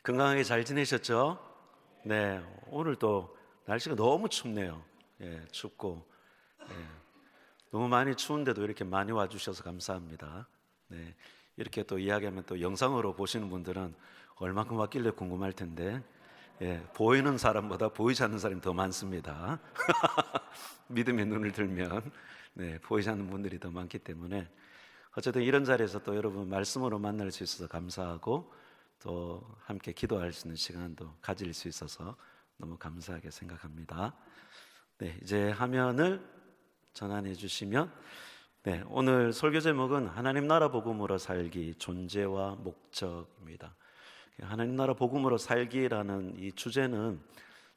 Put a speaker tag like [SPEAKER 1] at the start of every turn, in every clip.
[SPEAKER 1] 건강하게 잘 지내셨죠? 네, 오늘 또 날씨가 너무 춥네요. 예, 춥고 너무 많이 추운데도 이렇게 많이 와주셔서 감사합니다. 네, 이렇게 또 이야기하면 또 영상으로 보시는 분들은 얼마큼 왔길래 궁금할 텐데, 보이는 사람보다 보이지 않는 사람이 더 많습니다. 믿음의 눈을 들면 보이지 않는 분들이 더 많기 때문에 어쨌든 이런 자리에서 또 여러분 말씀으로 만날 수 있어서 감사하고, 또 함께 기도할 수 있는 시간도 가질 수 있어서 너무 감사하게 생각합니다. 네, 이제 화면을 전환해 주시면, 오늘 설교 제목은 하나님 나라 복음으로 살기, 존재와 목적입니다. 하나님 나라 복음으로 살기라는 이 주제는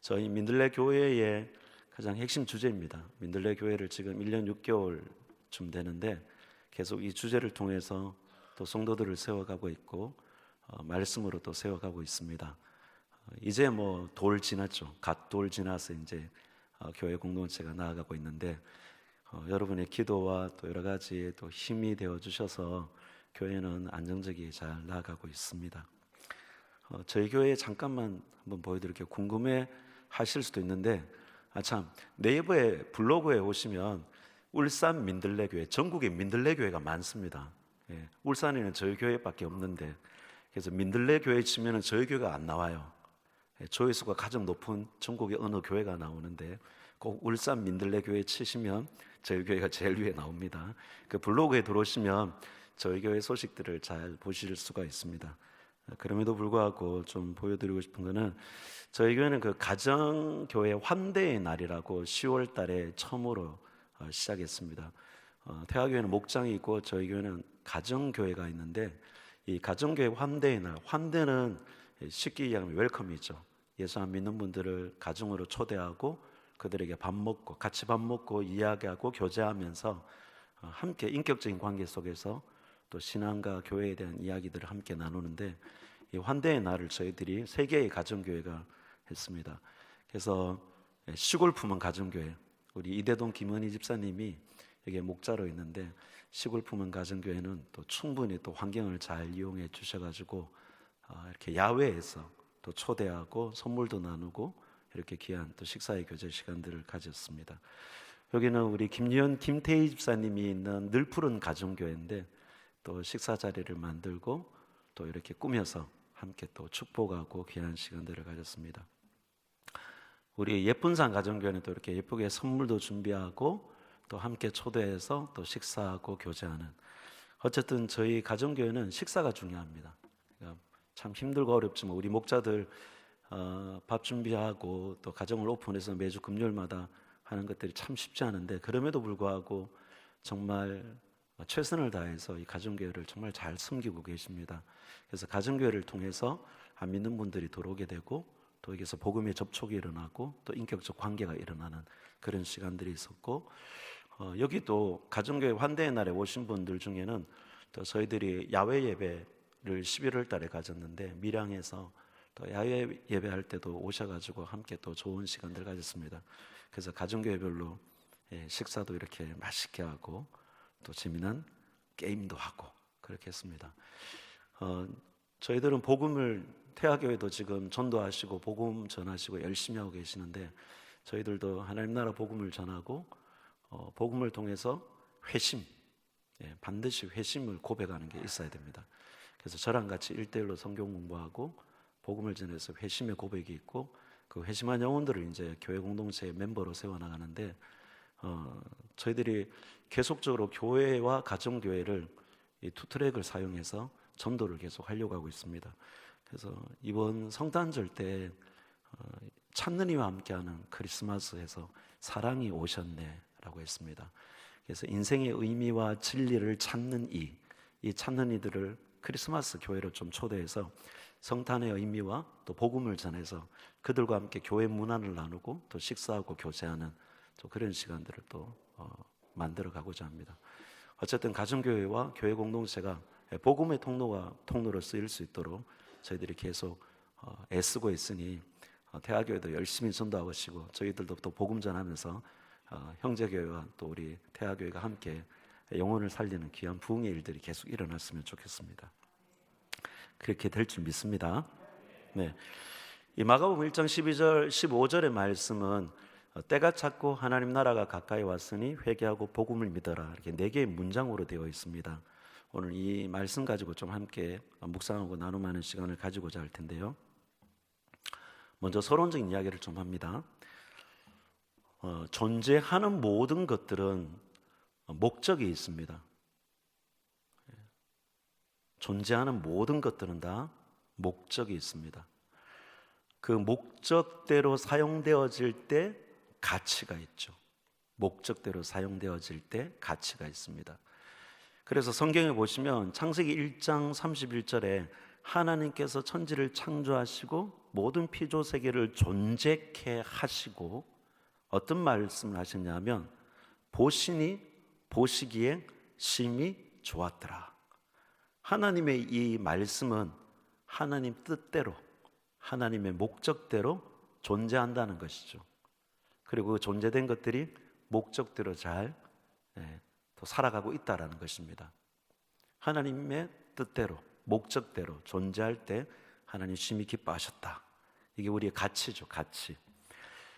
[SPEAKER 1] 저희 민들레 교회의 가장 핵심 주제입니다. 민들레 교회를 지금 1년 6개월쯤 되는데 계속 이 주제를 통해서 또 성도들을 세워가고 있고, 말씀으로 또 세워가고 있습니다. 이제 뭐 돌 지났죠. 갓 돌 지나서 이제 교회 공동체가 나아가고 있는데, 여러분의 기도와 또 여러 가지 또 힘이 되어 주셔서 교회는 안정적이게 잘 나아가고 있습니다. 저희 교회 잠깐만 한번 보여드릴게요. 궁금해 하실 수도 있는데, 참, 네이버에 블로그에 오시면 울산 민들레교회, 전국에 민들레교회가 많습니다. 울산에는 저희 교회밖에 없는데, 그래서 민들레교회 치면은 저희 교회가 안 나와요. 조회수가 가장 높은 전국의 어느 교회가 나오는데, 꼭 울산 민들레교회 치시면 저희 교회가 제일 위에 나옵니다. 그 블로그에 들어오시면 저희 교회 소식들을 잘 보실 수가 있습니다. 그럼에도 불구하고 좀 보여드리고 싶은 거는, 저희 교회는 그 가정교회 환대의 날이라고 10월 달에 처음으로 시작했습니다. 태화교회는 목장이 있고 저희 교회는 가정교회가 있는데, 이 가정교회 환대의 날, 환대는 쉽게 얘기하면 웰컴이죠. 예수 안 믿는 분들을 가정으로 초대하고 그들에게 밥 먹고 같이 밥 먹고 이야기하고 교제하면서 함께 인격적인 관계 속에서 또 신앙과 교회에 대한 이야기들을 함께 나누는데, 이 환대의 날을 저희들이 세 개의 가정교회가 했습니다. 그래서 시골 품은 가정교회, 우리 이대동 김은희 집사님이 여기에 목자로 있는데, 시골 품은 가정교회는 또 충분히 또 환경을 잘 이용해 주셔가지고 이렇게 야외에서 또 초대하고 선물도 나누고 이렇게 귀한 또 식사의 교제 시간들을 가졌습니다. 여기는 우리 김유연 김태희 집사님이 있는 늘 푸른 가정교회인데, 또 식사 자리를 만들고 또 이렇게 꾸며서 함께 또 축복하고 귀한 시간들을 가졌습니다. 우리 예쁜산 가정교회는 또 이렇게 예쁘게 선물도 준비하고 또 함께 초대해서 또 식사하고 교제하는, 어쨌든 저희 가정교회는 식사가 중요합니다. 그러니까 참 힘들고 어렵지만 우리 목자들 밥 준비하고 또 가정을 오픈해서 매주 금요일마다 하는 것들이 참 쉽지 않은데, 그럼에도 불구하고 정말 최선을 다해서 이 가정교회를 정말 잘 섬기고 계십니다. 그래서 가정교회를 통해서 안 믿는 분들이 들어오게 되고, 또 여기서 복음의 접촉이 일어나고 또 인격적 관계가 일어나는 그런 시간들이 있었고, 여기 또 가정교회 환대의 날에 오신 분들 중에는 또 저희들이 야외 예배를 11월 달에 가졌는데, 밀양에서 또 야외 예배할 때도 오셔가지고 함께 또 좋은 시간들 가졌습니다. 그래서 가정교회별로 식사도 이렇게 맛있게 하고 또 재미난 게임도 하고 그렇게 했습니다. 저희들은 복음을, 태화교회도 지금 전도하시고 복음 전하시고 열심히 하고 계시는데, 저희들도 하나님 나라 복음을 전하고 복음을 통해서 회심, 반드시 회심을 고백하는 게 있어야 됩니다. 그래서 저랑 같이 1대1로 성경 공부하고 복음을 전해서 회심의 고백이 있고, 그 회심한 영혼들을 이제 교회 공동체의 멤버로 세워나가는데, 저희들이 계속적으로 교회와 가정교회를 이 투 트랙을 사용해서 전도를 계속 하려고 하고 있습니다. 그래서 이번 성탄절 때 찾는 이와 함께하는 크리스마스에서 사랑이 오셨네라고 했습니다. 그래서 인생의 의미와 진리를 찾는 이 찾는 이들을 크리스마스 교회로 좀 초대해서 성탄의 의미와 또 복음을 전해서 그들과 함께 교회 문화를 나누고 또 식사하고 교제하는 또 그런 시간들을 또 만들어 가고자 합니다. 어쨌든 가정교회와 교회 공동체가 복음의 통로로 쓰일 수 있도록 저희들이 계속 애쓰고 있으니, 태화교회도 열심히 전도하시고 저희들도 또 복음 전하면서 형제교회와 또 우리 태화교회가 함께 영혼을 살리는 귀한 부흥의 일들이 계속 일어났으면 좋겠습니다. 그렇게 될 줄 믿습니다. 네. 이 마가복음 1장 12절 15절의 말씀은 때가 찼고 하나님 나라가 가까이 왔으니 회개하고 복음을 믿어라, 이렇게 네 개의 문장으로 되어 있습니다. 오늘 이 말씀 가지고 좀 함께 묵상하고 나눔하는 시간을 가지고자 할 텐데요. 먼저 서론적인 이야기를 좀 합니다. 존재하는 모든 것들은 목적이 있습니다. 존재하는 모든 것들은 다 목적이 있습니다. 그 목적대로 사용되어질 때 가치가 있죠. 목적대로 사용되어질 때 가치가 있습니다. 그래서 성경에 보시면 창세기 1장 31절에 하나님께서 천지를 창조하시고 모든 피조 세계를 존재케 하시고 어떤 말씀을 하셨냐면 보시니 보시기에 심히 좋았더라. 하나님의 이 말씀은 하나님 뜻대로, 하나님의 목적대로 존재한다는 것이죠. 그리고 그 존재된 것들이 목적대로 잘 또 살아가고 있다는 것입니다. 하나님의 뜻대로, 목적대로 존재할 때 하나님 심히 기뻐하셨다. 이게 우리의 가치죠, 가치.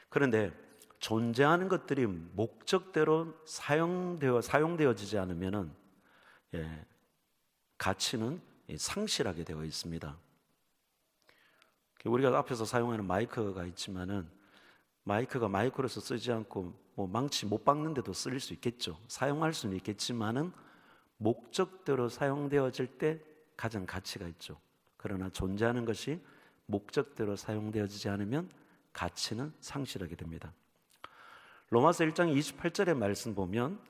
[SPEAKER 1] 그런데 존재하는 것들이 목적대로 사용되어지지 않으면은 가치는 상실하게 되어 있습니다. 우리가 앞에서 사용하는 마이크가 있지만은 마이크가 마이크로서 쓰지 않고 망치 못 박는데도 쓸 수 있겠죠. 사용할 수는 있겠지만은 목적대로 사용되어질 때 가장 가치가 있죠. 그러나 존재하는 것이 목적대로 사용되어지지 않으면 가치는 상실하게 됩니다. 로마서 1장 28절의 말씀 보면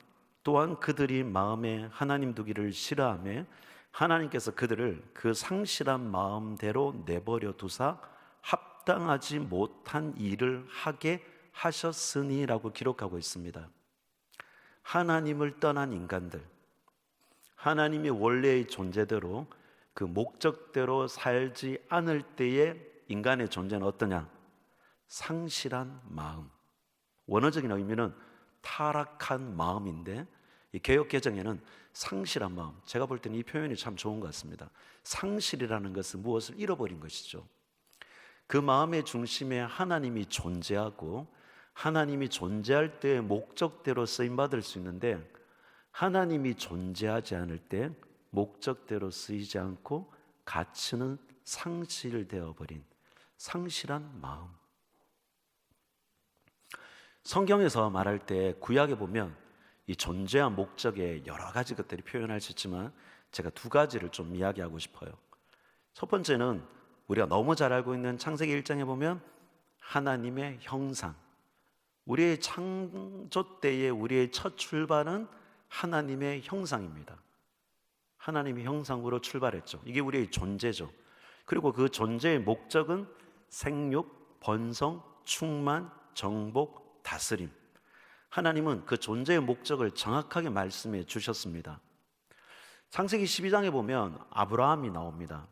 [SPEAKER 1] 또한 그들이 마음에 하나님 두기를 싫어하며 하나님께서 그들을 그 상실한 마음대로 내버려 두사 합당하지 못한 일을 하게 하셨으니라고 기록하고 있습니다. 하나님을 떠난 인간들, 하나님의 원래의 존재대로 그 목적대로 살지 않을 때의 인간의 존재는 어떠냐? 상실한 마음. 원어적인 의미는 타락한 마음인데 이 개역 개정에는 상실한 마음, 제가 볼 때는 이 표현이 참 좋은 것 같습니다. 상실이라는 것은 무엇을 잃어버린 것이죠. 그 마음의 중심에 하나님이 존재하고 하나님이 존재할 때의 목적대로 쓰임받을 수 있는데 하나님이 존재하지 않을 때 목적대로 쓰이지 않고 가치는 상실되어 버린 상실한 마음. 성경에서 말할 때 구약에 보면 이 존재와 목적의 여러 가지 것들이 표현할 수 있지만 제가 두 가지를 좀 이야기하고 싶어요. 첫 번째는 우리가 너무 잘 알고 있는 창세기 1장에 보면 하나님의 형상, 우리의 창조 때의 우리의 첫 출발은 하나님의 형상입니다. 하나님의 형상으로 출발했죠. 이게 우리의 존재죠. 그리고 그 존재의 목적은 생육, 번성, 충만, 정복, 다스림. 하나님은 그 존재의 목적을 정확하게 말씀해 주셨습니다. 창세기 12장에 보면 아브라함이 나옵니다.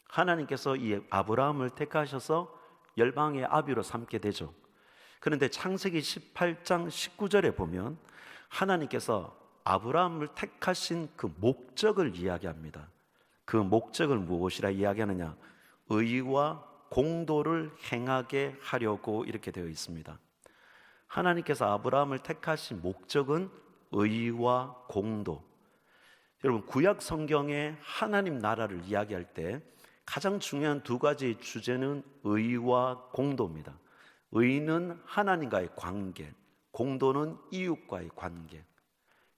[SPEAKER 1] 하나님께서 이 아브라함을 택하셔서 열방의 아비로 삼게 되죠. 그런데 창세기 18장 19절에 보면 하나님께서 아브라함을 택하신 그 목적을 이야기합니다. 그 목적을 무엇이라 이야기하느냐? 의와 공도를 행하게 하려고 이렇게 되어 있습니다. 하나님께서 아브라함을 택하신 목적은 의와 공도. 여러분, 구약 성경에 하나님 나라를 이야기할 때 가장 중요한 두 가지 주제는 의와 공도입니다. 의는 하나님과의 관계, 공도는 이웃과의 관계.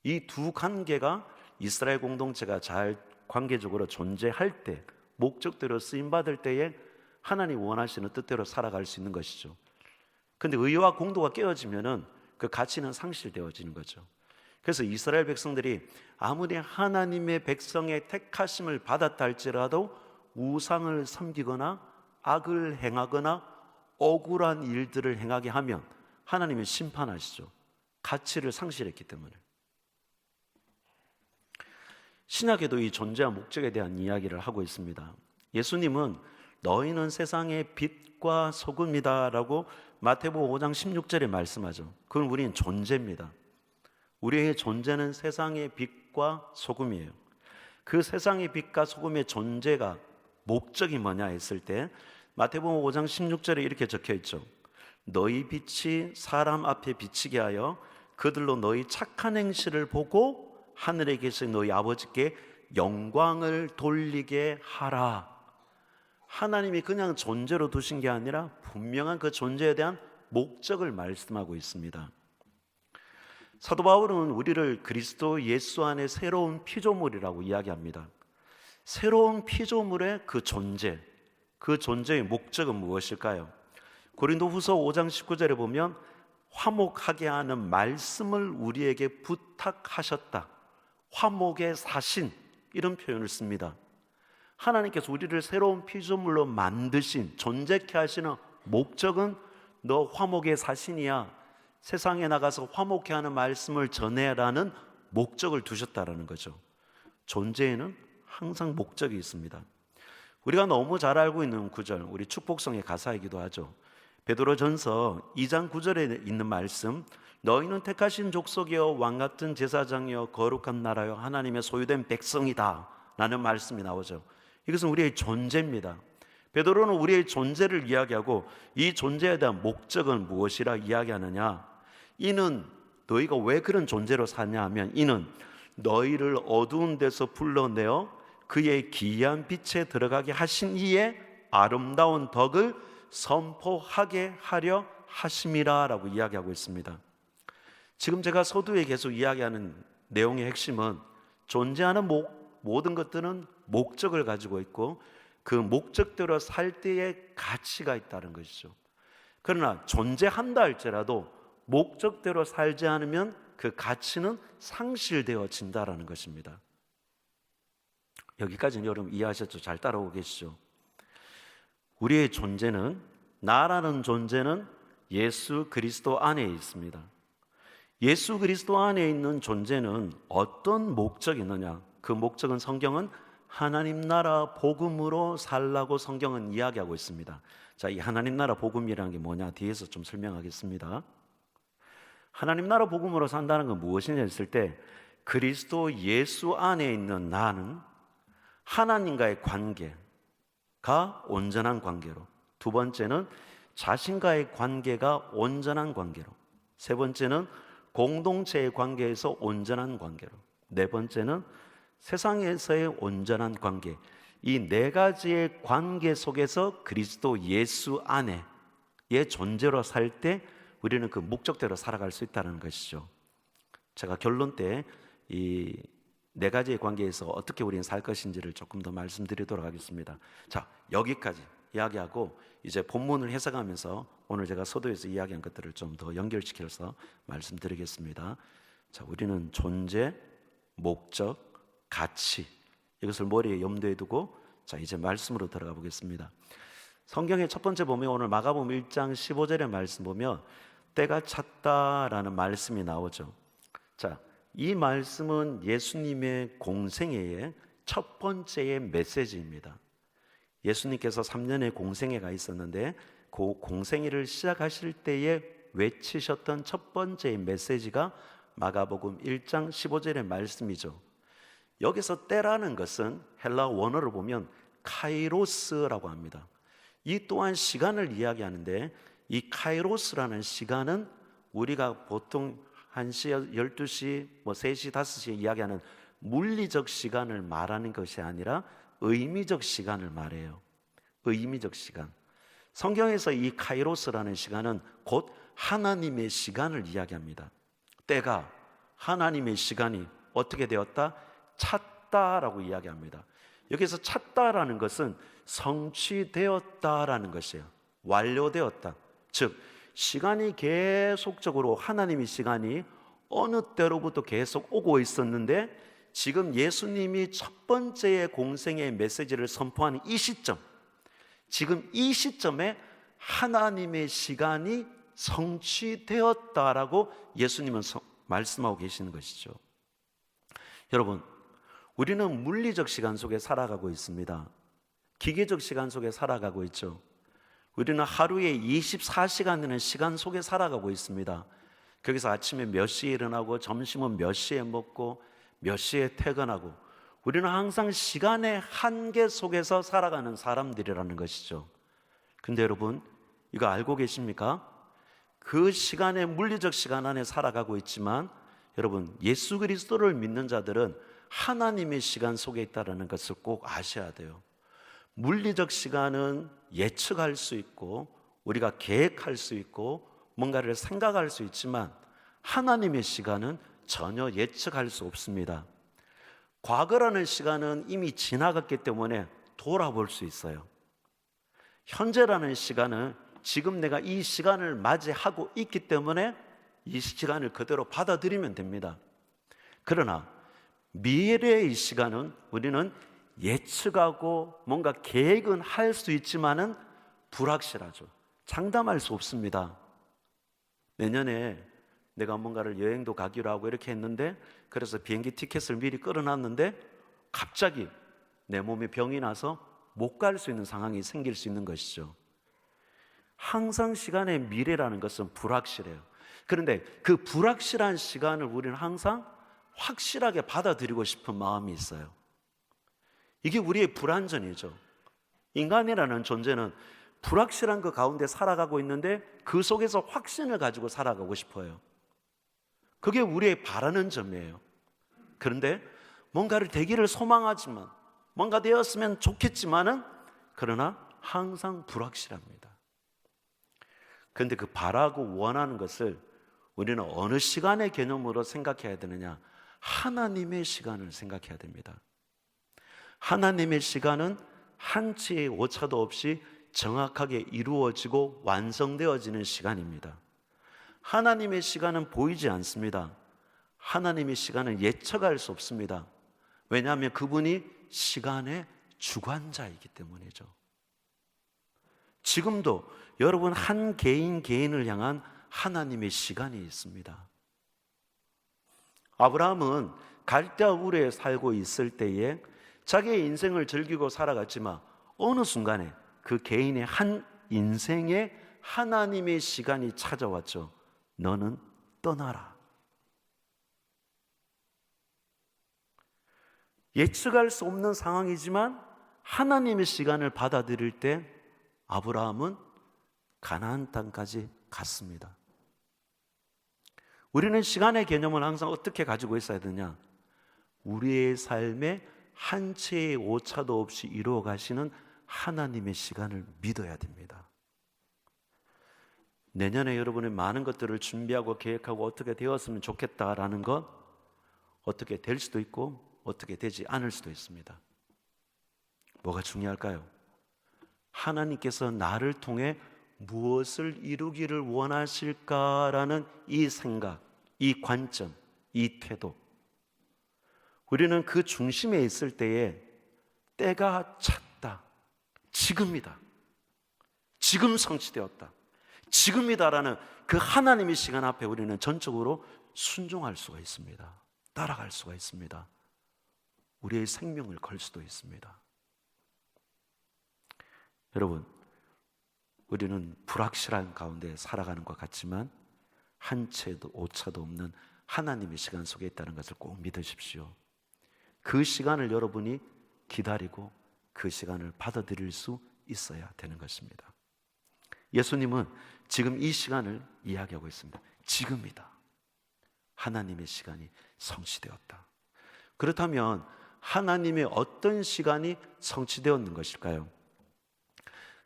[SPEAKER 1] 이 두 관계가 이스라엘 공동체가 잘 관계적으로 존재할 때, 목적대로 쓰임받을 때에 하나님 원하시는 뜻대로 살아갈 수 있는 것이죠. 그런데 의와 공도가 깨어지면은 그 가치는 상실되어지는 거죠. 그래서 이스라엘 백성들이 아무리 하나님의 백성의 택하심을 받았다 할지라도 우상을 섬기거나 악을 행하거나 억울한 일들을 행하게 하면 하나님은 심판하시죠. 가치를 상실했기 때문에. 신약에도 이 존재와 목적에 대한 이야기를 하고 있습니다. 예수님은 너희는 세상의 빛과 소금이다 라고 마태복음 5장 16절에 말씀하죠. 그건 우리는 존재입니다. 우리의 존재는 세상의 빛과 소금이에요. 그 세상의 빛과 소금의 존재가 목적이 뭐냐 했을 때 마태복음 5장 16절에 이렇게 적혀 있죠. 너희 빛이 사람 앞에 비치게 하여 그들로 너희 착한 행실을 보고 하늘에 계신 너희 아버지께 영광을 돌리게 하라. 하나님이 그냥 존재로 두신 게 아니라 분명한 그 존재에 대한 목적을 말씀하고 있습니다. 사도 바울은 우리를 그리스도 예수 안에 새로운 피조물이라고 이야기합니다. 새로운 피조물의 그 존재, 그 존재의 목적은 무엇일까요? 고린도후서 5장 19절에 보면 화목하게 하는 말씀을 우리에게 부탁하셨다. 화목의 사신, 이런 표현을 씁니다. 하나님께서 우리를 새로운 피조물로 만드신, 존재케 하시는 목적은 너 화목의 사신이야, 세상에 나가서 화목케 하는 말씀을 전해라는 목적을 두셨다라는 거죠. 존재에는 항상 목적이 있습니다. 우리가 너무 잘 알고 있는 구절, 우리 축복성의 가사이기도 하죠. 베드로전서 2장 9절에 있는 말씀, 너희는 택하신 족속이여 왕같은 제사장이여 거룩한 나라여 하나님의 소유된 백성이다 라는 말씀이 나오죠. 이것은 우리의 존재입니다. 베드로는 우리의 존재를 이야기하고 이 존재에 대한 목적은 무엇이라 이야기하느냐, 이는 너희가 왜 그런 존재로 사냐 하면 이는 너희를 어두운 데서 불러내어 그의 기이한 빛에 들어가게 하신 이의 아름다운 덕을 선포하게 하려 하심이라 라고 이야기하고 있습니다. 지금 제가 서두에 계속 이야기하는 내용의 핵심은 존재하는 모든 것들은 목적을 가지고 있고 그 목적대로 살 때의 가치가 있다는 것이죠. 그러나 존재한다 할지라도 목적대로 살지 않으면 그 가치는 상실되어진다라는 것입니다. 여기까지는 여러분 이해하셨죠? 잘 따라오고 계시죠? 우리의 존재는, 나라는 존재는 예수 그리스도 안에 있습니다. 예수 그리스도 안에 있는 존재는 어떤 목적이 있느냐? 그 목적은 성경은 하나님 나라 복음으로 살라고 성경은 이야기하고 있습니다. 자, 이 하나님 나라 복음이라는 게 뭐냐? 뒤에서 좀 설명하겠습니다. 하나님 나라 복음으로 산다는 건 무엇이냐 했을 때 그리스도 예수 안에 있는 나는 하나님과의 관계가 온전한 관계로, 두 번째는 자신과의 관계가 온전한 관계로, 세 번째는 공동체의 관계에서 온전한 관계로, 네 번째는 세상에서의 온전한 관계, 이 네 가지의 관계 속에서 그리스도 예수 안에의 존재로 살 때 우리는 그 목적대로 살아갈 수 있다는 것이죠. 제가 결론 때 이 네 가지의 관계에서 어떻게 우리는 살 것인지를 조금 더 말씀드리도록 하겠습니다. 자, 여기까지 이야기하고 이제 본문을 해석하면서 오늘 제가 서두에서 이야기한 것들을 좀 더 연결시켜서 말씀드리겠습니다. 자, 우리는 존재, 목적, 가치, 이것을 머리에 염두에 두고 자, 이제 말씀으로 들어가 보겠습니다. 성경의 첫 번째 보면 오늘 마가복음 1장 15절의 말씀 보면 때가 찼다라는 말씀이 나오죠. 자, 이 말씀은 예수님의 공생애의 첫 번째의 메시지입니다. 예수님께서 3년의 공생애가 있었는데 그 공생애를 시작하실 때에 외치셨던 첫 번째의 메시지가 마가복음 1장 15절의 말씀이죠. 여기서 때라는 것은 헬라 원어를 보면 카이로스라고 합니다. 이 또한 시간을 이야기하는데 이 카이로스라는 시간은 우리가 보통 1시, 12시, 3시, 5시에 이야기하는 물리적 시간을 말하는 것이 아니라 의미적 시간을 말해요. 의미적 시간. 성경에서 이 카이로스라는 시간은 곧 하나님의 시간을 이야기합니다. 때가, 하나님의 시간이 어떻게 되었다? 찼다라고 이야기합니다. 여기서 찼다라는 것은 성취되었다라는 것이에요. 완료되었다. 즉 시간이 계속적으로, 하나님의 시간이 어느 때로부터 계속 오고 있었는데 지금 예수님이 첫 번째의 공생의 메시지를 선포하는 이 시점, 지금 이 시점에 하나님의 시간이 성취되었다라고 예수님은 말씀하고 계시는 것이죠. 여러분, 우리는 물리적 시간 속에 살아가고 있습니다. 기계적 시간 속에 살아가고 있죠. 우리는 하루에 24시간 되는 시간 속에 살아가고 있습니다. 거기서 아침에 몇 시에 일어나고 점심은 몇 시에 먹고 몇 시에 퇴근하고, 우리는 항상 시간의 한계 속에서 살아가는 사람들이라는 것이죠. 근데 여러분, 이거 알고 계십니까? 그 시간에, 물리적 시간 안에 살아가고 있지만 여러분, 예수 그리스도를 믿는 자들은 하나님의 시간 속에 있다는 것을 꼭 아셔야 돼요. 물리적 시간은 예측할 수 있고 우리가 계획할 수 있고 뭔가를 생각할 수 있지만 하나님의 시간은 전혀 예측할 수 없습니다. 과거라는 시간은 이미 지나갔기 때문에 돌아볼 수 있어요. 현재라는 시간은 지금 내가 이 시간을 맞이하고 있기 때문에 이 시간을 그대로 받아들이면 됩니다. 그러나 미래의 시간은 우리는 예측하고 뭔가 계획은 할 수 있지만은 불확실하죠. 장담할 수 없습니다. 내년에 내가 뭔가를 여행도 가기로 하고 이렇게 했는데, 그래서 비행기 티켓을 미리 끌어놨는데 갑자기 내 몸에 병이 나서 못 갈 수 있는 상황이 생길 수 있는 것이죠. 항상 시간의 미래라는 것은 불확실해요. 그런데 그 불확실한 시간을 우리는 항상 확실하게 받아들이고 싶은 마음이 있어요. 이게 우리의 불완전이죠. 인간이라는 존재는 불확실한 그 가운데 살아가고 있는데 그 속에서 확신을 가지고 살아가고 싶어요. 그게 우리의 바라는 점이에요. 그런데 뭔가를 되기를 소망하지만, 뭔가 되었으면 좋겠지만은, 그러나 항상 불확실합니다. 그런데 그 바라고 원하는 것을 우리는 어느 시간의 개념으로 생각해야 되느냐? 하나님의 시간을 생각해야 됩니다. 하나님의 시간은 한치의 오차도 없이 정확하게 이루어지고 완성되어지는 시간입니다. 하나님의 시간은 보이지 않습니다. 하나님의 시간은 예측할 수 없습니다. 왜냐하면 그분이 시간의 주관자이기 때문이죠. 지금도 여러분 한 개인 개인을 향한 하나님의 시간이 있습니다. 아브라함은 갈대아 우르에 살고 있을 때에 자기의 인생을 즐기고 살아갔지만 어느 순간에 그 개인의 한 인생에 하나님의 시간이 찾아왔죠. 너는 떠나라. 예측할 수 없는 상황이지만 하나님의 시간을 받아들일 때 아브라함은 가나안 땅까지 갔습니다. 우리는 시간의 개념을 항상 어떻게 가지고 있어야 되냐? 우리의 삶에 한 채의 오차도 없이 이루어 가시는 하나님의 시간을 믿어야 됩니다. 내년에 여러분이 많은 것들을 준비하고 계획하고 어떻게 되었으면 좋겠다라는 것, 어떻게 될 수도 있고 어떻게 되지 않을 수도 있습니다. 뭐가 중요할까요? 하나님께서 나를 통해 무엇을 이루기를 원하실까라는 이 생각, 이 관점, 이 태도, 우리는 그 중심에 있을 때에 때가 찼다, 지금이다, 지금 성취되었다, 지금이다라는 그 하나님의 시간 앞에 우리는 전적으로 순종할 수가 있습니다. 따라갈 수가 있습니다. 우리의 생명을 걸 수도 있습니다. 여러분, 우리는 불확실한 가운데 살아가는 것 같지만 한 채도 오차도 없는 하나님의 시간 속에 있다는 것을 꼭 믿으십시오. 그 시간을 여러분이 기다리고 그 시간을 받아들일 수 있어야 되는 것입니다. 예수님은 지금 이 시간을 이야기하고 있습니다. 지금이다. 하나님의 시간이 성취되었다. 그렇다면 하나님의 어떤 시간이 성취되었는 것일까요?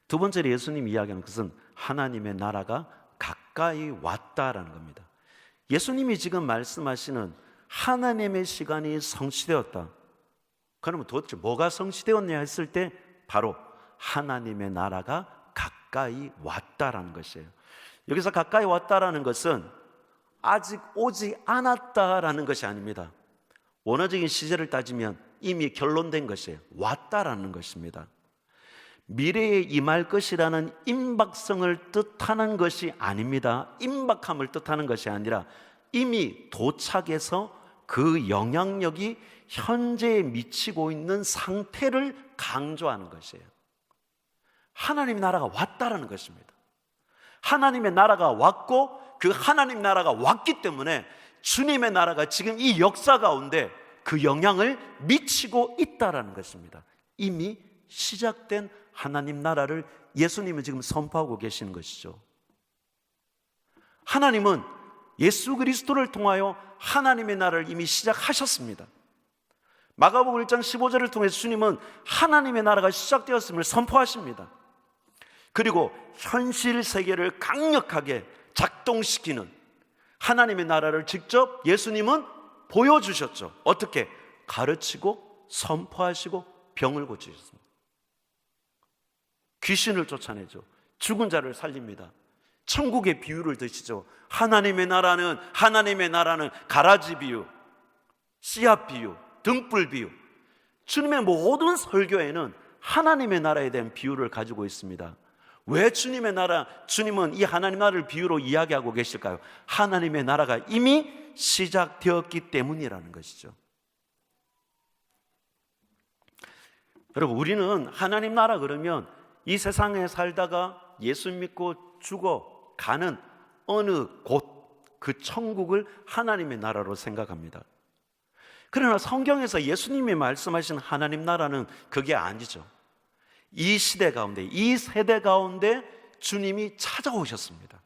[SPEAKER 1] 두 번째로 예수님이 이야기하는 것은 하나님의 나라가 가까이 왔다라는 겁니다. 예수님이 지금 말씀하시는 하나님의 시간이 성취되었다. 그러면 도대체 뭐가 성취되었냐 했을 때 바로 하나님의 나라가 가까이 왔다라는 것이에요. 여기서 가까이 왔다라는 것은 아직 오지 않았다라는 것이 아닙니다. 원어적인 시제를 따지면 이미 결론된 것이에요. 왔다라는 것입니다. 미래에 임할 것이라는 임박성을 뜻하는 것이 아닙니다. 임박함을 뜻하는 것이 아니라 이미 도착해서 그 영향력이 현재에 미치고 있는 상태를 강조하는 것이에요. 하나님의 나라가 왔다라는 것입니다. 하나님의 나라가 왔고 그 하나님 나라가 왔기 때문에 주님의 나라가 지금 이 역사 가운데 그 영향을 미치고 있다라는 것입니다. 이미 시작된 하나님 나라를 예수님은 지금 선포하고 계시는 것이죠. 하나님은 예수 그리스도를 통하여 하나님의 나라를 이미 시작하셨습니다. 마가복음 1장 15절을 통해서 주님은 하나님의 나라가 시작되었음을 선포하십니다. 그리고 현실 세계를 강력하게 작동시키는 하나님의 나라를 직접 예수님은 보여주셨죠. 어떻게? 가르치고 선포하시고 병을 고치셨습니다. 귀신을 쫓아내죠. 죽은 자를 살립니다. 천국의 비유를 드시죠. 하나님의 나라는 가라지 비유, 씨앗 비유, 등불 비유. 주님의 모든 설교에는 하나님의 나라에 대한 비유를 가지고 있습니다. 왜 주님은 이 하나님 나라를 비유로 이야기하고 계실까요? 하나님의 나라가 이미 시작되었기 때문이라는 것이죠. 여러분, 우리는 하나님 나라 그러면 이 세상에 살다가 예수 믿고 죽어가는 어느 곳, 그 천국을 하나님의 나라로 생각합니다. 그러나 성경에서 예수님이 말씀하신 하나님 나라는 그게 아니죠. 이 시대 가운데, 이 세대 가운데 주님이 찾아오셨습니다.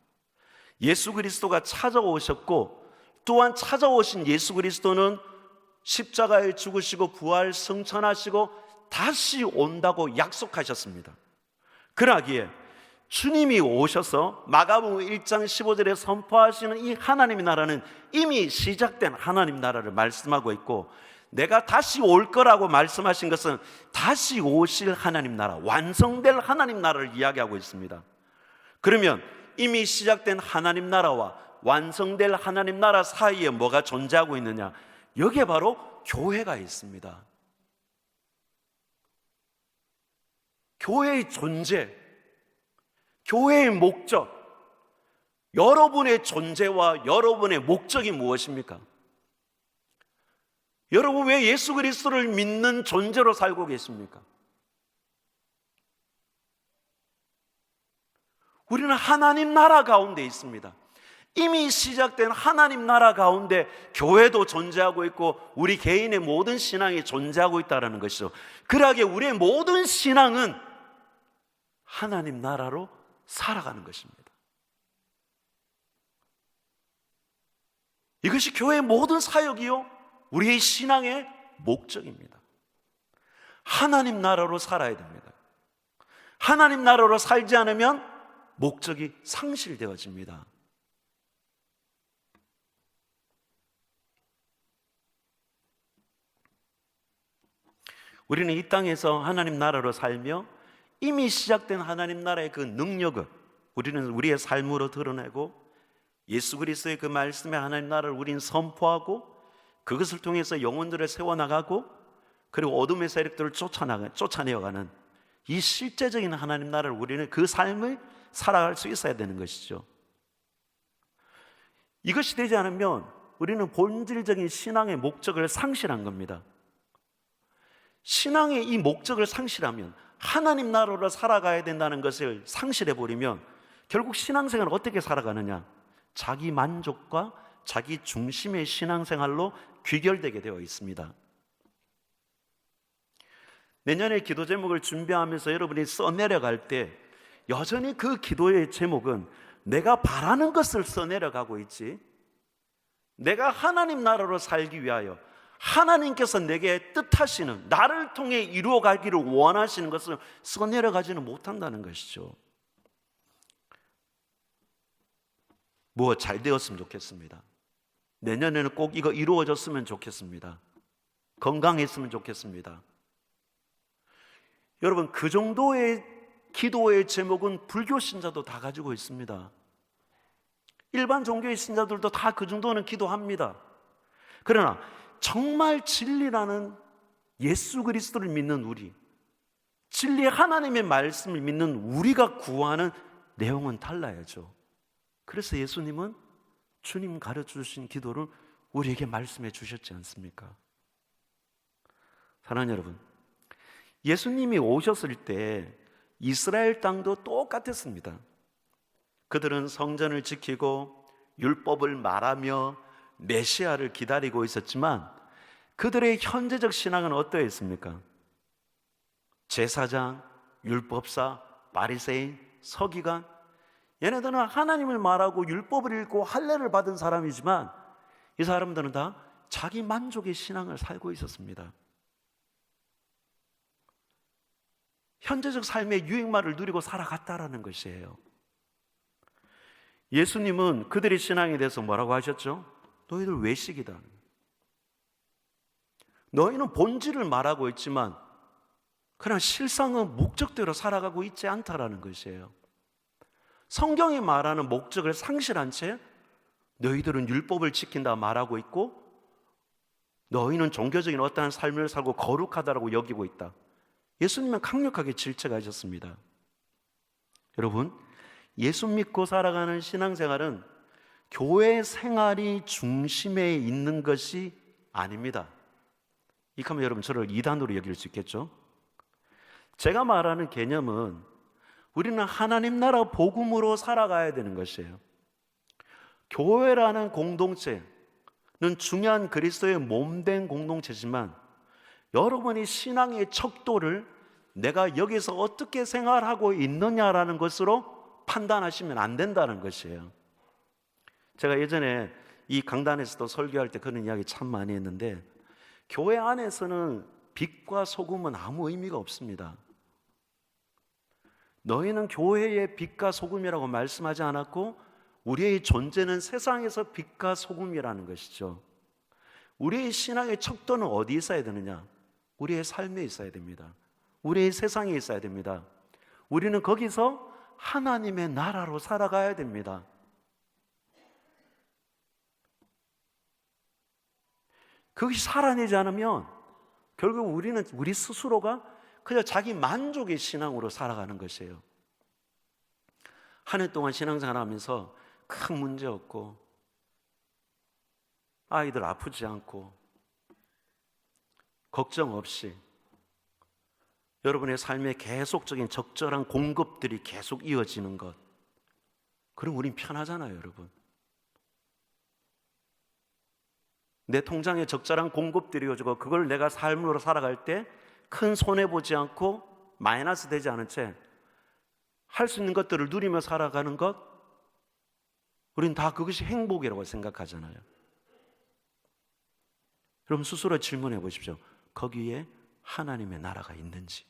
[SPEAKER 1] 예수 그리스도가 찾아오셨고, 또한 찾아오신 예수 그리스도는 십자가에 죽으시고 부활 승천하시고 다시 온다고 약속하셨습니다. 그러기에 주님이 오셔서 마가복음 1장 15절에 선포하시는 이 하나님의 나라는 이미 시작된 하나님 나라를 말씀하고 있고, 내가 다시 올 거라고 말씀하신 것은 다시 오실 하나님 나라, 완성될 하나님 나라를 이야기하고 있습니다. 그러면 이미 시작된 하나님 나라와 완성될 하나님 나라 사이에 뭐가 존재하고 있느냐? 여기에 바로 교회가 있습니다. 교회의 존재, 교회의 목적, 여러분의 존재와 여러분의 목적이 무엇입니까? 여러분, 왜 예수 그리스도를 믿는 존재로 살고 계십니까? 우리는 하나님 나라 가운데 있습니다. 이미 시작된 하나님 나라 가운데 교회도 존재하고 있고 우리 개인의 모든 신앙이 존재하고 있다는 것이죠. 그러기에 우리의 모든 신앙은 하나님 나라로 살아가는 것입니다. 이것이 교회의 모든 사역이요, 우리의 신앙의 목적입니다. 하나님 나라로 살아야 됩니다. 하나님 나라로 살지 않으면 목적이 상실되어집니다. 우리는 이 땅에서 하나님 나라로 살며 이미 시작된 하나님 나라의 그 능력을 우리는 우리의 삶으로 드러내고, 예수 그리스도의 그 말씀의 하나님 나라를 우리는 선포하고, 그것을 통해서 영혼들을 세워나가고, 그리고 어둠의 세력들을 쫓아내어가는 이 실제적인 하나님 나라를 우리는 그 삶을 살아갈 수 있어야 되는 것이죠. 이것이 되지 않으면 우리는 본질적인 신앙의 목적을 상실한 겁니다. 신앙의 이 목적을 상실하면, 하나님 나라로 살아가야 된다는 것을 상실해버리면 결국 신앙생활을 어떻게 살아가느냐? 자기 만족과 자기 중심의 신앙생활로 귀결되게 되어 있습니다. 내년에 기도 제목을 준비하면서 여러분이 써내려갈 때 여전히 그 기도의 제목은 내가 바라는 것을 써내려가고 있지, 내가 하나님 나라로 살기 위하여 하나님께서 내게 뜻하시는, 나를 통해 이루어가기를 원하시는 것을 써내려가지는 못한다는 것이죠. 뭐 잘 되었으면 좋겠습니다. 내년에는 꼭 이거 이루어졌으면 좋겠습니다. 건강했으면 좋겠습니다. 여러분, 그 정도의 기도의 제목은 불교 신자도 다 가지고 있습니다. 일반 종교의 신자들도 다 그 정도는 기도합니다. 그러나 정말 진리라는 예수 그리스도를 믿는 우리, 진리의 하나님의 말씀을 믿는 우리가 구하는 내용은 달라야죠. 그래서 예수님은 주님 가르쳐주신 기도를 우리에게 말씀해 주셨지 않습니까? 사랑하는 여러분, 예수님이 오셨을 때 이스라엘 땅도 똑같았습니다. 그들은 성전을 지키고 율법을 말하며 메시아를 기다리고 있었지만 그들의 현재적 신앙은 어떠했습니까? 제사장, 율법사, 바리새인, 서기관, 얘네들은 하나님을 말하고 율법을 읽고 할례를 받은 사람이지만 이 사람들은 다 자기 만족의 신앙을 살고 있었습니다. 현재적 삶의 유행말을 누리고 살아갔다라는 것이에요. 예수님은 그들의 신앙에 대해서 뭐라고 하셨죠? 너희들 외식이다. 너희는 본질을 말하고 있지만 그러나 실상은 목적대로 살아가고 있지 않다라는 것이에요. 성경이 말하는 목적을 상실한 채 너희들은 율법을 지킨다 말하고 있고 너희는 종교적인 어떠한 삶을 살고 거룩하다라고 여기고 있다. 예수님은 강력하게 질책하셨습니다. 여러분, 예수 믿고 살아가는 신앙생활은 교회 생활이 중심에 있는 것이 아닙니다. 이렇게 여러분 저를 이단으로 여길 수 있겠죠? 제가 말하는 개념은 우리는 하나님 나라 복음으로 살아가야 되는 것이에요. 교회라는 공동체는 중요한 그리스도의 몸된 공동체지만 여러분이 신앙의 척도를 내가 여기서 어떻게 생활하고 있느냐라는 것으로 판단하시면 안 된다는 것이에요. 제가 예전에 이 강단에서도 설교할 때 그런 이야기 참 많이 했는데 교회 안에서는 빛과 소금은 아무 의미가 없습니다. 너희는 교회의 빛과 소금이라고 말씀하지 않았고 우리의 존재는 세상에서 빛과 소금이라는 것이죠. 우리의 신앙의 척도는 어디 있어야 되느냐? 우리의 삶에 있어야 됩니다. 우리의 세상에 있어야 됩니다. 우리는 거기서 하나님의 나라로 살아가야 됩니다. 그것이 살아내지 않으면 결국 우리는 우리 스스로가 그냥 자기 만족의 신앙으로 살아가는 것이에요. 한 해 동안 신앙생활 하면서 큰 문제 없고 아이들 아프지 않고 걱정 없이 여러분의 삶에 계속적인 적절한 공급들이 계속 이어지는 것, 그럼 우린 편하잖아요, 여러분. 내 통장에 적절한 공급들이 이어지고 그걸 내가 삶으로 살아갈 때 큰 손해보지 않고 마이너스 되지 않은 채 할 수 있는 것들을 누리며 살아가는 것, 우린 다 그것이 행복이라고 생각하잖아요. 여러분 스스로 질문해 보십시오. 거기에 하나님의 나라가 있는지.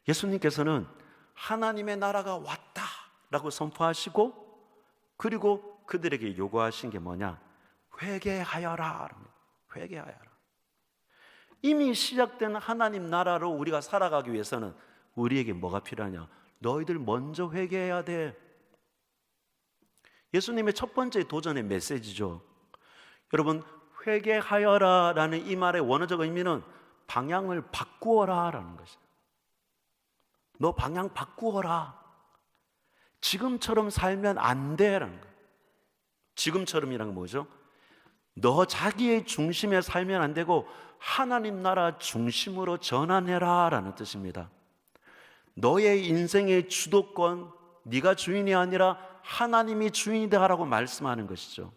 [SPEAKER 1] 예수님께서는 하나님의 나라가 왔다라고 선포하시고 그리고 그들에게 요구하신 게 뭐냐? 회개하여라. 회개하여라. 이미 시작된 하나님 나라로 우리가 살아가기 위해서는 우리에게 뭐가 필요하냐? 너희들 먼저 회개해야 돼. 예수님의 첫 번째 도전의 메시지죠. 여러분, 회개하여라 라는 이 말의 원어적 의미는 방향을 바꾸어라 라는 것이에요. 너 방향 바꾸어라. 지금처럼 살면 안 돼 라는 거예요. 지금처럼이란 건 뭐죠? 너 자기의 중심에 살면 안 되고 하나님 나라 중심으로 전환해라 라는 뜻입니다. 너의 인생의 주도권, 네가 주인이 아니라 하나님이 주인이다 라고 말씀하는 것이죠.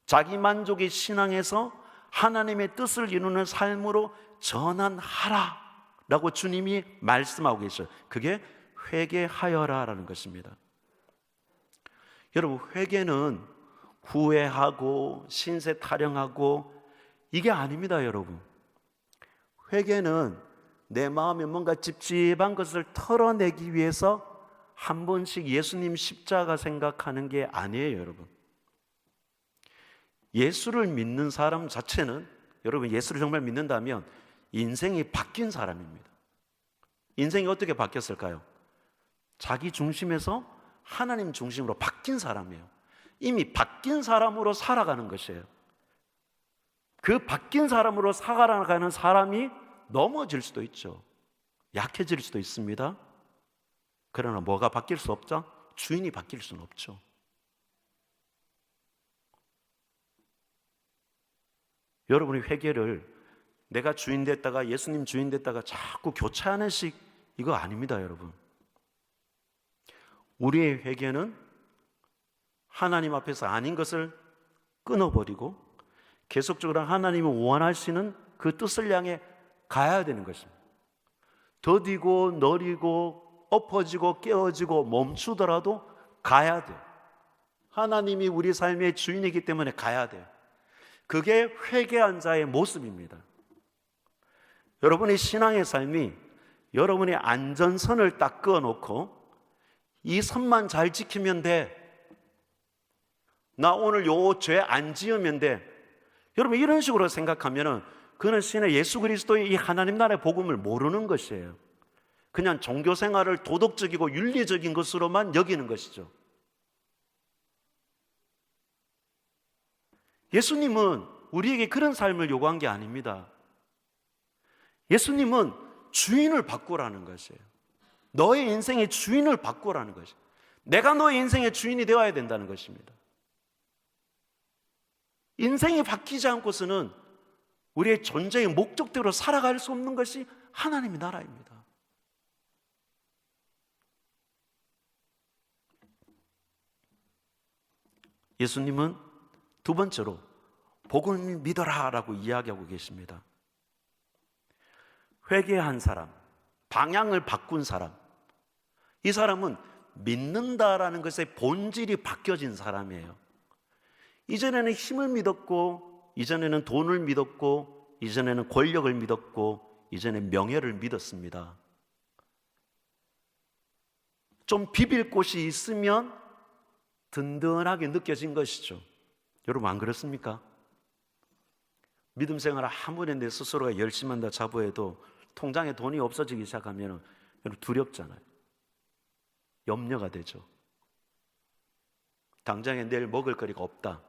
[SPEAKER 1] 자기 만족의 신앙에서 하나님의 뜻을 이루는 삶으로 전환하라 라고 주님이 말씀하고 계셔요. 그게 회개하여라 라는 것입니다. 여러분, 회개는 후회하고 신세 타령하고 이게 아닙니다, 여러분. 회개는 내 마음에 뭔가 찝찝한 것을 털어내기 위해서 한 번씩 예수님 십자가 생각하는 게 아니에요, 여러분. 예수를 믿는 사람 자체는, 여러분 예수를 정말 믿는다면 인생이 바뀐 사람입니다. 인생이 어떻게 바뀌었을까요? 자기 중심에서 하나님 중심으로 바뀐 사람이에요. 이미 바뀐 사람으로 살아가는 것이에요. 그 바뀐 사람으로 살아가는 사람이 넘어질 수도 있죠. 약해질 수도 있습니다. 그러나 뭐가 바뀔 수 없죠? 주인이 바뀔 수는 없죠. 여러분이 회개를 내가 주인 됐다가 예수님 주인 됐다가 자꾸 교차하는 식, 이거 아닙니다, 여러분. 우리의 회개는 하나님 앞에서 아닌 것을 끊어버리고 계속적으로 하나님이 원하시는 그 뜻을 향해 가야 되는 것입니다. 더디고 너리고 엎어지고 깨어지고 멈추더라도 가야 돼요. 하나님이 우리 삶의 주인이기 때문에 가야 돼요. 그게 회개한 자의 모습입니다. 여러분의 신앙의 삶이 여러분의 안전선을 딱 그어놓고 이 선만 잘 지키면 돼. 나 오늘 요 죄 안 지으면 돼. 여러분 이런 식으로 생각하면은 그는 신의 예수 그리스도의 이 하나님 나라의 복음을 모르는 것이에요. 그냥 종교 생활을 도덕적이고 윤리적인 것으로만 여기는 것이죠. 예수님은 우리에게 그런 삶을 요구한 게 아닙니다. 예수님은 주인을 바꾸라는 것이에요. 너의 인생의 주인을 바꾸라는 것이에요. 내가 너의 인생의 주인이 되어야 된다는 것입니다. 인생이 바뀌지 않고서는 우리의 존재의 목적대로 살아갈 수 없는 것이 하나님의 나라입니다. 예수님은 두 번째로 복음을 믿어라 라고 이야기하고 계십니다. 회개한 사람, 방향을 바꾼 사람, 이 사람은 믿는다라는 것의 본질이 바뀌어진 사람이에요. 이전에는 힘을 믿었고, 이전에는 돈을 믿었고, 이전에는 권력을 믿었고, 이전에는 명예를 믿었습니다. 좀 비빌 곳이 있으면 든든하게 느껴진 것이죠. 여러분 안 그렇습니까? 믿음 생활을 아무리 내 스스로가 열심히 한다 자부해도 통장에 돈이 없어지기 시작하면 두렵잖아요. 염려가 되죠. 당장에 내일 먹을 거리가 없다.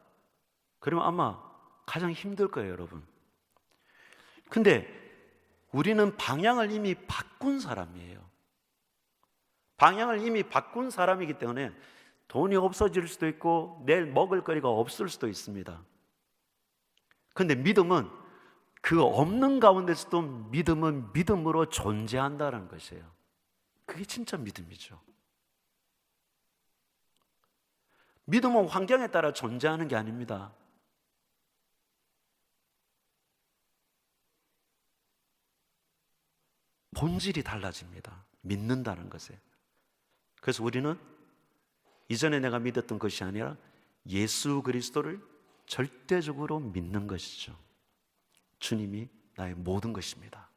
[SPEAKER 1] 그러면 아마 가장 힘들 거예요, 여러분. 근데 우리는 방향을 이미 바꾼 사람이에요. 방향을 이미 바꾼 사람이기 때문에 돈이 없어질 수도 있고 내일 먹을 거리가 없을 수도 있습니다. 근데 믿음은 그 없는 가운데서도 믿음은 믿음으로 존재한다는 것이에요. 그게 진짜 믿음이죠. 믿음은 환경에 따라 존재하는 게 아닙니다. 본질이 달라집니다. 믿는다는 것에. 그래서 우리는 이전에 내가 믿었던 것이 아니라 예수 그리스도를 절대적으로 믿는 것이죠. 주님이 나의 모든 것입니다.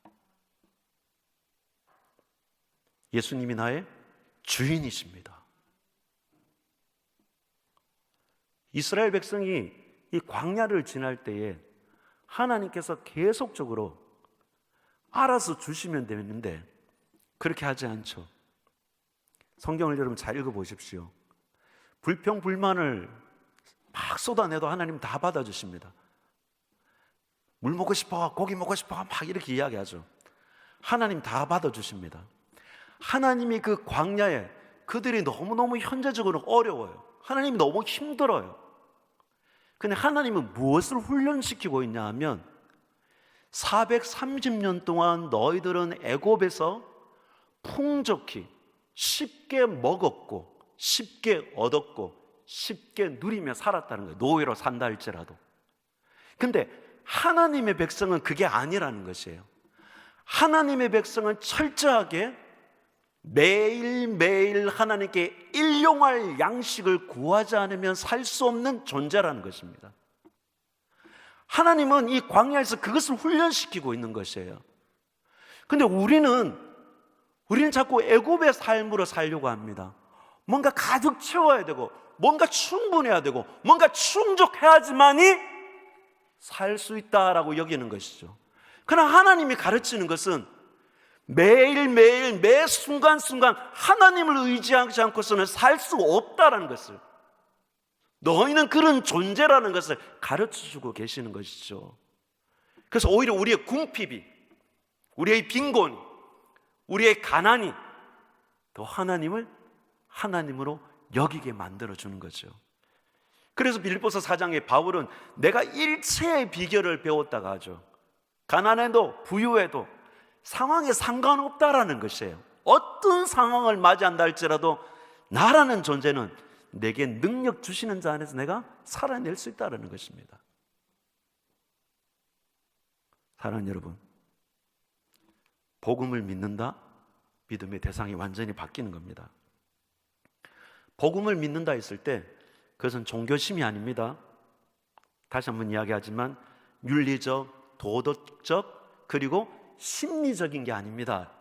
[SPEAKER 1] 예수님이 나의 주인이십니다. 이스라엘 백성이 이 광야를 지날 때에 하나님께서 계속적으로 알아서 주시면 되는데 그렇게 하지 않죠. 성경을 여러분 잘 읽어보십시오. 불평 불만을 막 쏟아내도 하나님 다 받아주십니다. 물 먹고 싶어, 고기 먹고 싶어 막 이렇게 이야기하죠. 하나님 다 받아주십니다. 하나님이 그 광야에 그들이 너무너무 현재적으로 어려워요. 하나님이 너무 힘들어요. 근데 하나님은 무엇을 훈련시키고 있냐 하면 430년 동안 너희들은 애굽에서 풍족히 쉽게 먹었고 쉽게 얻었고 쉽게 누리며 살았다는 거예요. 노예로 산다 할지라도. 근데 하나님의 백성은 그게 아니라는 것이에요. 하나님의 백성은 철저하게 매일매일 하나님께 일용할 양식을 구하지 않으면 살 수 없는 존재라는 것입니다. 하나님은 이 광야에서 그것을 훈련시키고 있는 것이에요. 근데 우리는 자꾸 애굽의 삶으로 살려고 합니다. 뭔가 가득 채워야 되고 뭔가 충분해야 되고 뭔가 충족해야지만이 살 수 있다라고 여기는 것이죠. 그러나 하나님이 가르치는 것은 매일매일 매 순간순간 하나님을 의지하지 않고서는 살 수 없다라는 것을, 너희는 그런 존재라는 것을 가르쳐주고 계시는 것이죠. 그래서 오히려 우리의 궁핍이, 우리의 빈곤이, 우리의 가난이 더 하나님을 하나님으로 여기게 만들어주는 거죠. 그래서 빌립보서 4장에 바울은 내가 일체의 비결을 배웠다가 하죠. 가난해도 부유해도 상황에 상관없다라는 것이에요. 어떤 상황을 맞이한다 할지라도 나라는 존재는 내게 능력 주시는 자 안에서 내가 살아낼 수 있다는 것입니다. 사랑하는 여러분, 복음을 믿는다? 믿음의 대상이 완전히 바뀌는 겁니다. 복음을 믿는다 했을 때 그것은 종교심이 아닙니다. 다시 한번 이야기하지만 윤리적, 도덕적, 그리고 심리적인 게 아닙니다.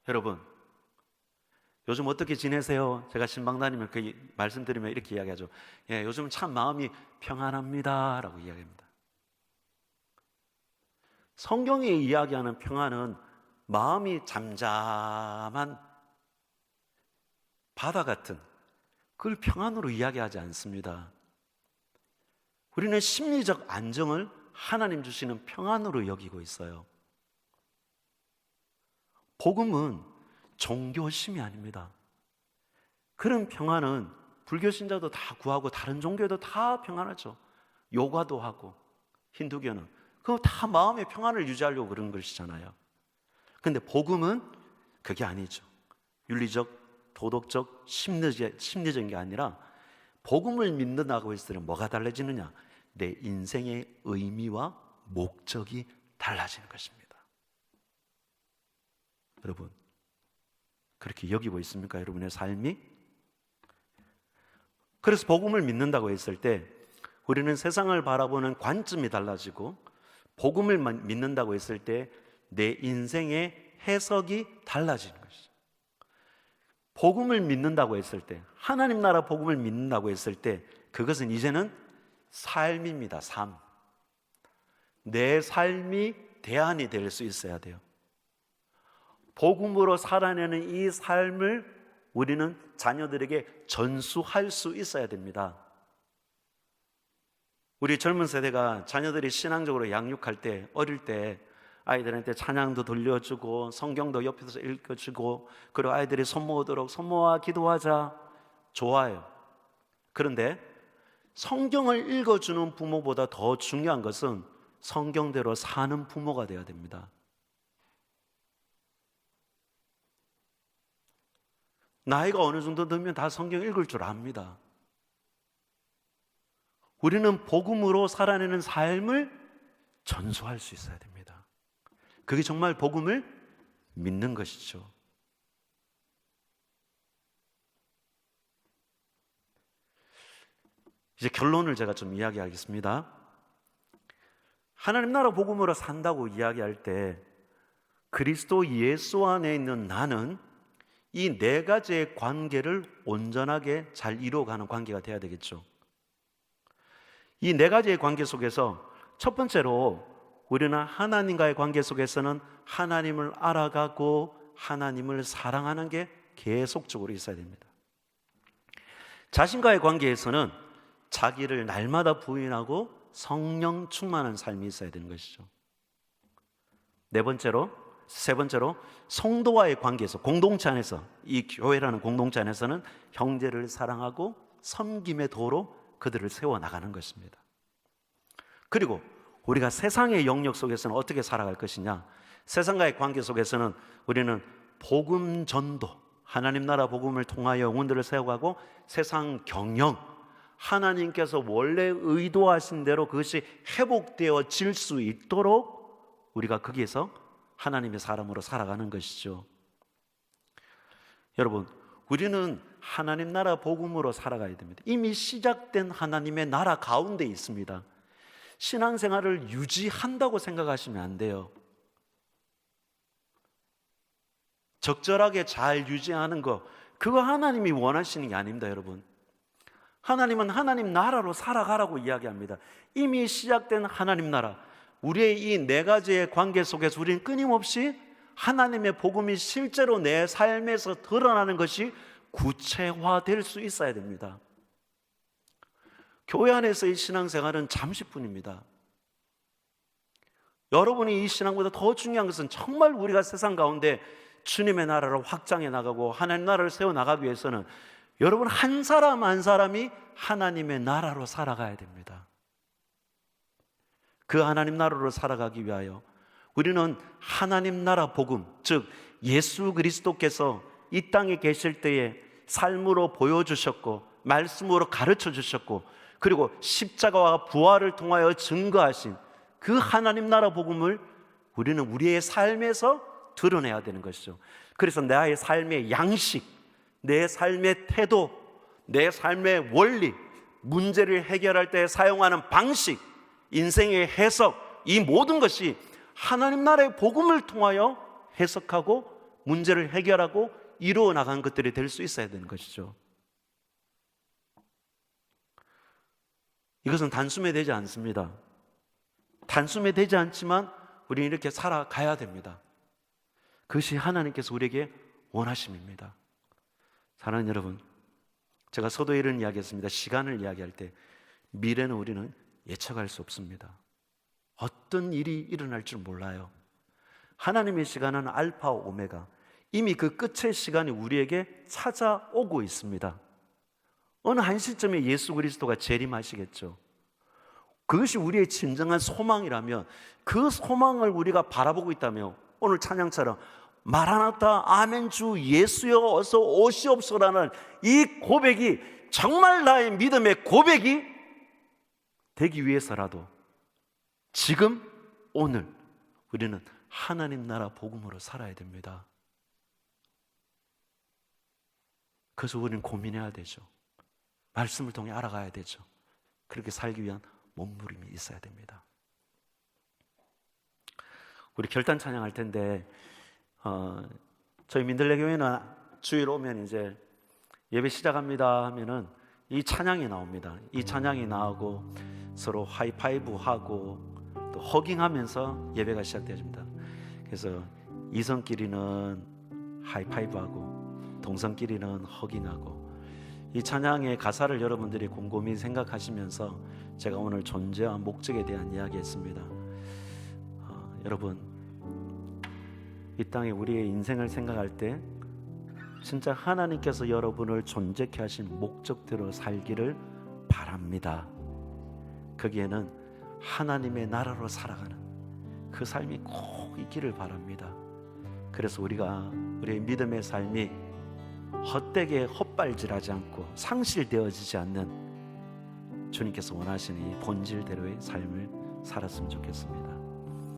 [SPEAKER 1] 여러분, 요즘 어떻게 지내세요? 제가 신방 다니면 그 말씀드리면 이렇게 이야기하죠. 예, 요즘 참 마음이 평안합니다 라고 이야기합니다. 성경이 이야기하는 평안은 마음이 잠잠한 바다 같은 그걸 평안으로 이야기하지 않습니다. 우리는 심리적 안정을 하나님 주시는 평안으로 여기고 있어요. 복음은 종교심이 아닙니다. 그런 평안은 불교 신자도 다 구하고 다른 종교도 다 평안하죠. 요가도 하고 힌두교는 그거 다 마음의 평안을 유지하려고 그런 것이잖아요. 근데 복음은 그게 아니죠. 윤리적, 도덕적, 심리적인 게 아니라 복음을 믿는다고 했을 때 뭐가 달라지느냐? 내 인생의 의미와 목적이 달라지는 것입니다. 여러분, 그렇게 여기고 있습니까? 여러분의 삶이? 그래서 복음을 믿는다고 했을 때 우리는 세상을 바라보는 관점이 달라지고, 복음을 믿는다고 했을 때 내 인생의 해석이 달라지는 것이죠. 복음을 믿는다고 했을 때, 하나님 나라 복음을 믿는다고 했을 때 그것은 이제는 삶입니다. 삶. 내 삶이 대안이 될 수 있어야 돼요. 복음으로 살아내는 이 삶을 우리는 자녀들에게 전수할 수 있어야 됩니다. 우리 젊은 세대가 자녀들이 신앙적으로 양육할 때, 어릴 때 아이들한테 찬양도 들려주고 성경도 옆에서 읽어주고, 그리고 아이들이 손모으도록 손모아 기도하자, 좋아요. 그런데 성경을 읽어주는 부모보다 더 중요한 것은 성경대로 사는 부모가 되어야 됩니다. 나이가 어느 정도 되면 다 성경 읽을 줄 압니다. 우리는 복음으로 살아내는 삶을 전수할 수 있어야 됩니다. 그게 정말 복음을 믿는 것이죠. 이제 결론을 제가 좀 이야기하겠습니다. 하나님 나라 복음으로 산다고 이야기할 때 그리스도 예수 안에 있는 나는 이 네 가지의 관계를 온전하게 잘 이루어가는 관계가 되어야 되겠죠. 이 네 가지의 관계 속에서 첫 번째로 우리는 하나님과의 관계 속에서는 하나님을 알아가고 하나님을 사랑하는 게 계속적으로 있어야 됩니다. 자신과의 관계에서는 자기를 날마다 부인하고 성령 충만한 삶이 있어야 되는 것이죠. 세 번째로 성도와의 관계에서, 공동체 안에서, 이 교회라는 공동체 안에서는 형제를 사랑하고 섬김의 도로 그들을 세워나가는 것입니다. 그리고 우리가 세상의 영역 속에서는 어떻게 살아갈 것이냐? 세상과의 관계 속에서는 우리는 복음 전도, 하나님 나라 복음을 통하여 영혼들을 세워가고, 세상 경영, 하나님께서 원래 의도하신 대로 그것이 회복되어질 수 있도록 우리가 거기에서 하나님의 사람으로 살아가는 것이죠. 여러분, 우리는 하나님 나라 복음으로 살아가야 됩니다. 이미 시작된 하나님의 나라 가운데 있습니다. 신앙생활을 유지한다고 생각하시면 안 돼요. 적절하게 잘 유지하는 거, 그거 하나님이 원하시는 게 아닙니다, 여러분. 하나님은 하나님 나라로 살아가라고 이야기합니다. 이미 시작된 하나님 나라, 우리의 이 네 가지의 관계 속에서 우리는 끊임없이 하나님의 복음이 실제로 내 삶에서 드러나는 것이 구체화될 수 있어야 됩니다. 교회 안에서의 신앙생활은 잠시뿐입니다. 여러분이 이 신앙보다 더 중요한 것은 정말 우리가 세상 가운데 주님의 나라를 확장해 나가고 하나님 나라를 세워나가기 위해서는 여러분 한 사람 한 사람이 하나님의 나라로 살아가야 됩니다. 그 하나님 나라로 살아가기 위하여 우리는 하나님 나라 복음, 즉 예수 그리스도께서 이 땅에 계실 때에 삶으로 보여주셨고 말씀으로 가르쳐 주셨고, 그리고 십자가와 부활을 통하여 증거하신 그 하나님 나라 복음을 우리는 우리의 삶에서 드러내야 되는 것이죠. 그래서 나의 삶의 양식, 내 삶의 태도, 내 삶의 원리, 문제를 해결할 때 사용하는 방식, 인생의 해석, 이 모든 것이 하나님 나라의 복음을 통하여 해석하고 문제를 해결하고 이루어 나간 것들이 될 수 있어야 되는 것이죠. 이것은 단숨에 되지 않습니다. 단숨에 되지 않지만 우리는 이렇게 살아가야 됩니다. 그것이 하나님께서 우리에게 원하심입니다. 사랑하는 여러분, 제가 서두에 이런 이야기했습니다. 시간을 이야기할 때 미래는 우리는 예측할 수 없습니다. 어떤 일이 일어날 줄 몰라요. 하나님의 시간은 알파 오메가, 이미 그 끝의 시간이 우리에게 찾아오고 있습니다. 어느 한 시점에 예수 그리스도가 재림하시겠죠. 그것이 우리의 진정한 소망이라면, 그 소망을 우리가 바라보고 있다면 오늘 찬양처럼 마라나타 아멘 주 예수여 어서 오시옵소라는 이 고백이 정말 나의 믿음의 고백이 되기 위해서라도 지금 오늘 우리는 하나님 나라 복음으로 살아야 됩니다. 그래서 우리는 고민해야 되죠. 말씀을 통해 알아가야 되죠. 그렇게 살기 위한 몸부림이 있어야 됩니다. 우리 결단 찬양할 텐데 저희 민들레 교회는 주일 오면 이제 예배 시작합니다 하면은 이 찬양이 나옵니다. 이 찬양이 나오고 서로 하이파이브 하고 또 허깅하면서 예배가 시작되어집니다. 그래서 이성끼리는 하이파이브 하고 동성끼리는 허깅하고, 이 찬양의 가사를 여러분들이 곰곰이 생각하시면서 제가 오늘 존재와 목적에 대한 이야기했습니다. 여러분, 이 땅에 우리의 인생을 생각할 때 진짜 하나님께서 여러분을 존재케 하신 목적대로 살기를 바랍니다. 거기에는 하나님의 나라로 살아가는 그 삶이 꼭 있기를 바랍니다. 그래서 우리의 믿음의 삶이 헛되게 헛발질하지 않고 상실되어지지 않는 주님께서 원하시는 이 본질대로의 삶을 살았으면 좋겠습니다.